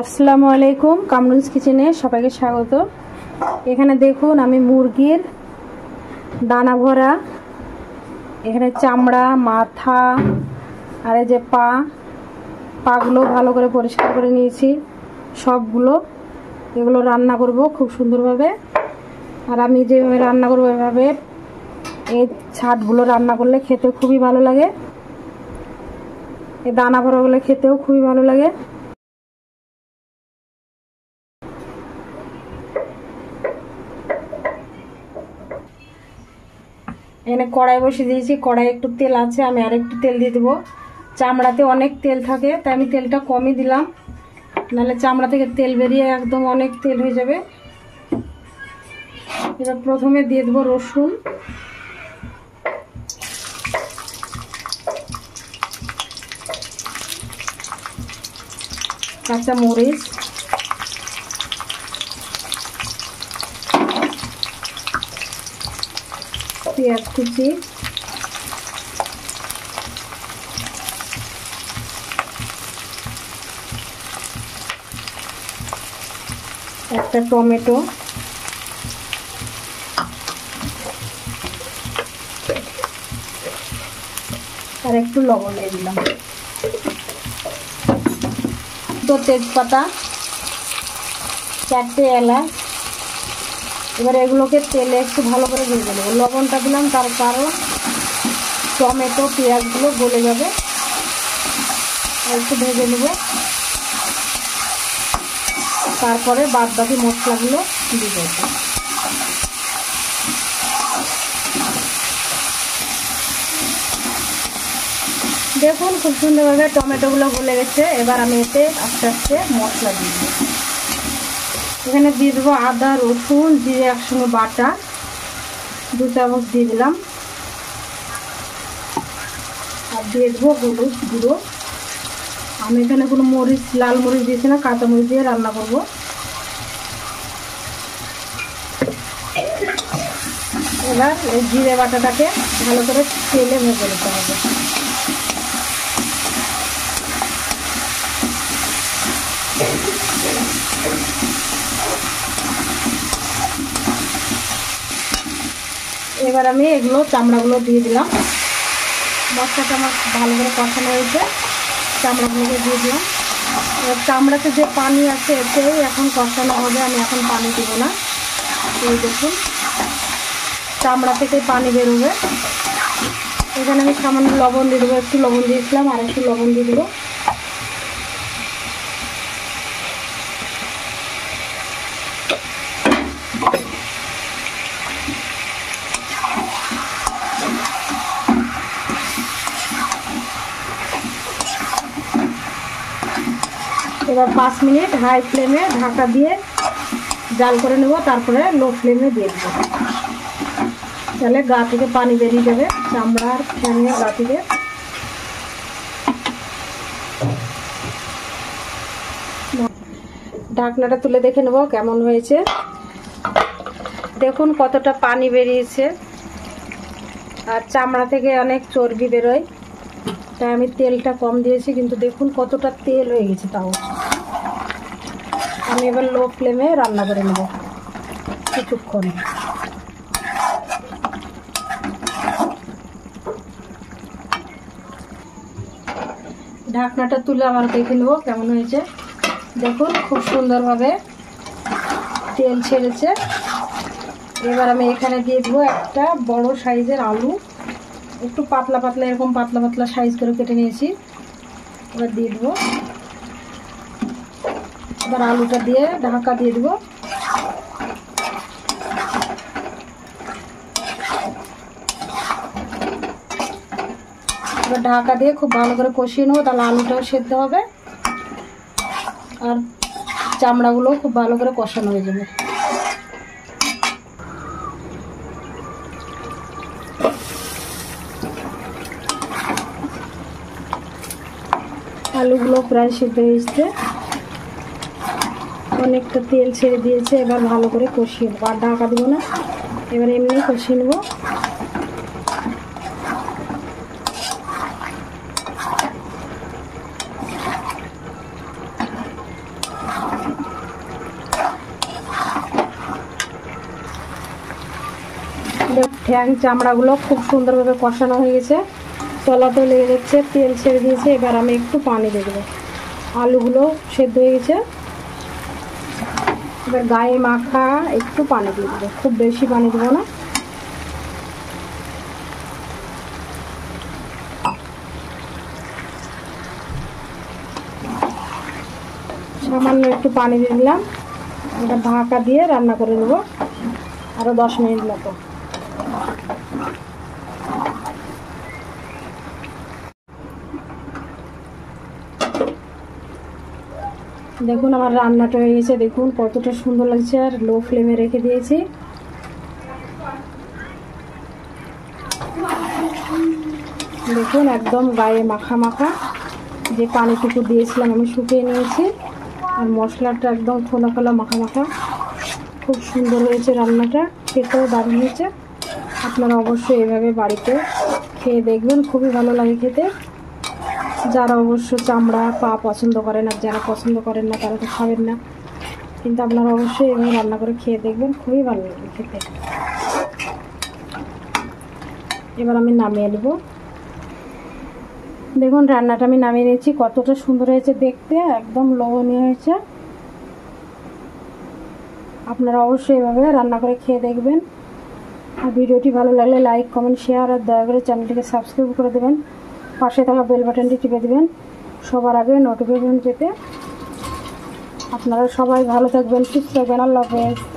আসসালামু আলাইকুম, কামরুলস কিচেনে সবাইকে স্বাগত। এখানে দেখুন আমি মুরগির দানা ভরা, এখানে চামড়া, মাথা আর এই যে পাগুলো ভালো করে পরিষ্কার করে নিয়েছি সবগুলো। এগুলো রান্না করব খুব সুন্দরভাবে। আর আমি যেভাবে রান্না করবো এভাবে এই ছাটগুলো রান্না করলে খেতে খুবই ভালো লাগে। এই দানা ভরাগুলো খেতেও খুবই ভালো লাগে। এখানে কড়াই বসিয়ে দিয়েছি, কড়াই একটু তেল আছে, আমি আর একটু তেল দিয়ে দেবো। চামড়াতে অনেক তেল থাকে তাই আমি তেলটা কমই দিলাম, নাহলে চামড়া থেকে তেল বেরিয়ে একদম অনেক তেল হয়ে যাবে। এবার প্রথমে দিয়ে দেবো রসুন, কাঁচা মরিচ, পেঁয়াজ কুচি, একটা টমেটো, আর একটু লবণ দিয়ে দিলাম, দুটো তেজপাতা, 4টে এলাচ। এবার এগুলোকে তেলে একটু ভালো করে ভেজে নেবো। লবণটা দিলাম তার কারণ টমেটো পেঁয়াজগুলো গলে যাবে, একটু ভেজে নেব। তারপরে বাদ বাকি মশলাগুলো দিয়ে দেবো। দেখুন খুব সুন্দরভাবে টমেটোগুলো গলে গেছে। এবার আমি এতে আস্তে আস্তে মশলা দিয়ে দেবো। এখানে দিয়ে দেবো আদা, রসুন, জিরে একসঙ্গে বাটা 2 চামচ দিয়ে দিলাম। আর দিয়ে দেবো হলুদ গুঁড়ো। আমি এখানে কোনো মরিচ, লাল মরিচ দিয়েছি না, কাঁচা মরিচ দিয়ে রান্না করব। এবার এই জিরে বাটাটাকে ভালো করে তেলে ভেজে নিতে হবে। এবার আমি এগুলো চামড়াগুলো দিয়ে দিলাম। মশলাটা আমার ভালো করে কষানো হয়েছে, চামড়াগুলোকে দিয়ে দিলাম। এবার চামড়াতে যে পানি আছে এতেই এখন কষানো হবে, আমি এখন পানি দেবো না। এই দেখুন চামড়া থেকে পানি বেরোবে। এখানে আমি সামান্য লবণ দিয়ে দেবো, একটু লবণ দিয়েছিলাম, আর একটু লবণ দিয়ে দেবো। এবার 5 মিনিট হাই ফ্লেমে ঢাকা দিয়ে জাল করে নেব, তারপরে লো ফ্লেমে দিয়ে দেবো। তাহলে গা থেকে পানি বেরিয়ে যাবে, চামড়ার ফ্যানের গা থেকে। ঢাকনাটা তুলে দেখে নেব কেমন হয়েছে। দেখুন কতটা পানি বেরিয়েছে, আর চামড়া থেকে অনেক চর্বি বেরোয়, তাই আমি তেলটা কম দিয়েছি, কিন্তু দেখুন কতটা তেল হয়ে গেছে। তাও আমি এবার লো ফ্লেমে রান্না করে নেব কিছুক্ষণ। ঢাকনাটা তুলে আবার দেখে নেব কেমন হয়েছে। দেখুন খুব সুন্দরভাবে তেল ছেড়েছে। এবার আমি এখানে দিয়ে দেবো একটা বড় সাইজের আলু, একটু পাতলা পাতলা, এরকম পাতলা পাতলা সাইজ করে কেটে নিয়েছি। এবার দিয়ে দেবো। এবার আলুটা দিয়ে ঢাকা দিয়ে দেবো। এবার ঢাকা দিয়ে খুব ভালো করে কষিয়ে নেবো, তাহলে আলুটাও সেদ্ধ হবে আর চামড়াগুলোও খুব ভালো করে কষানো হয়ে যাবে। আলুগুলো প্রায় সেদ্ধ হয়েছে, অনেকটা তেল ছেড়ে দিয়েছে। এবার ভালো করে কষিয়ে নেবো, আর ঢাকা দেবো না, এবার এমনি কষিয়ে নেবো। ঠ্যাং চামড়াগুলো খুব সুন্দরভাবে কষানো হয়ে গেছে, তলাতেও লেগে যাচ্ছে, তেল ছেড়ে দিয়েছে। এবার আমি একটু পানি দিয়ে দেবো। আলুগুলো সেদ্ধ হয়ে গেছে, এবার গায়ে মাখা একটু পানি দিয়ে দেবো, খুব বেশি পানি দেবো না। সামান্য একটু পানি দিয়ে দিলাম। এটা ঢাকা দিয়ে রান্না করে নেবো আরও 10 মিনিট মতো। দেখুন আমার রান্নাটা হয়ে গেছে, দেখুন কতটা সুন্দর লাগছে। আর লো ফ্লেমে রেখে দিয়েছি। দেখুন একদম গায়ে মাখা মাখা, যে পানিটুকু দিয়েছিলাম আমি শুকিয়ে নিয়েছি। আর মশলাটা একদম খোলা খোলা মাখা মাখা, খুব সুন্দর হয়েছে রান্নাটা, খেতেও দারুণ হয়েছে। আপনারা অবশ্যই এভাবে বাড়িতে খেয়ে দেখবেন, খুবই ভালো লাগে খেতে। যারা অবশ্য চামড়া পা পছন্দ করেন, আর যারা পছন্দ করেন না তারা তো খাবেন না, কিন্তু আপনারা অবশ্যই এভাবে রান্না করে খেয়ে দেখবেন, খুবই ভালো লাগে খেতে। এবার আমি নামিয়ে নেব। দেখুন রান্নাটা আমি নামিয়ে নিয়েছি, কতটা সুন্দর হয়েছে দেখতে, একদম লোভনীয় হয়েছে। আপনারা অবশ্যই এভাবে রান্না করে খেয়ে দেখবেন। আর ভিডিওটি ভালো লাগলে লাইক, কমেন্ট, শেয়ার আর দয়া করে চ্যানেলটিকে সাবস্ক্রাইব করে দেবেন। পাশে থাকা বেল বাটনটি টিপে দেবেন সবার আগে নোটিফিকেশন পেতে। আপনারা সবাই ভালো থাকবেন, সুস্থ থাকবেন। আল্লাহ হাফেজ।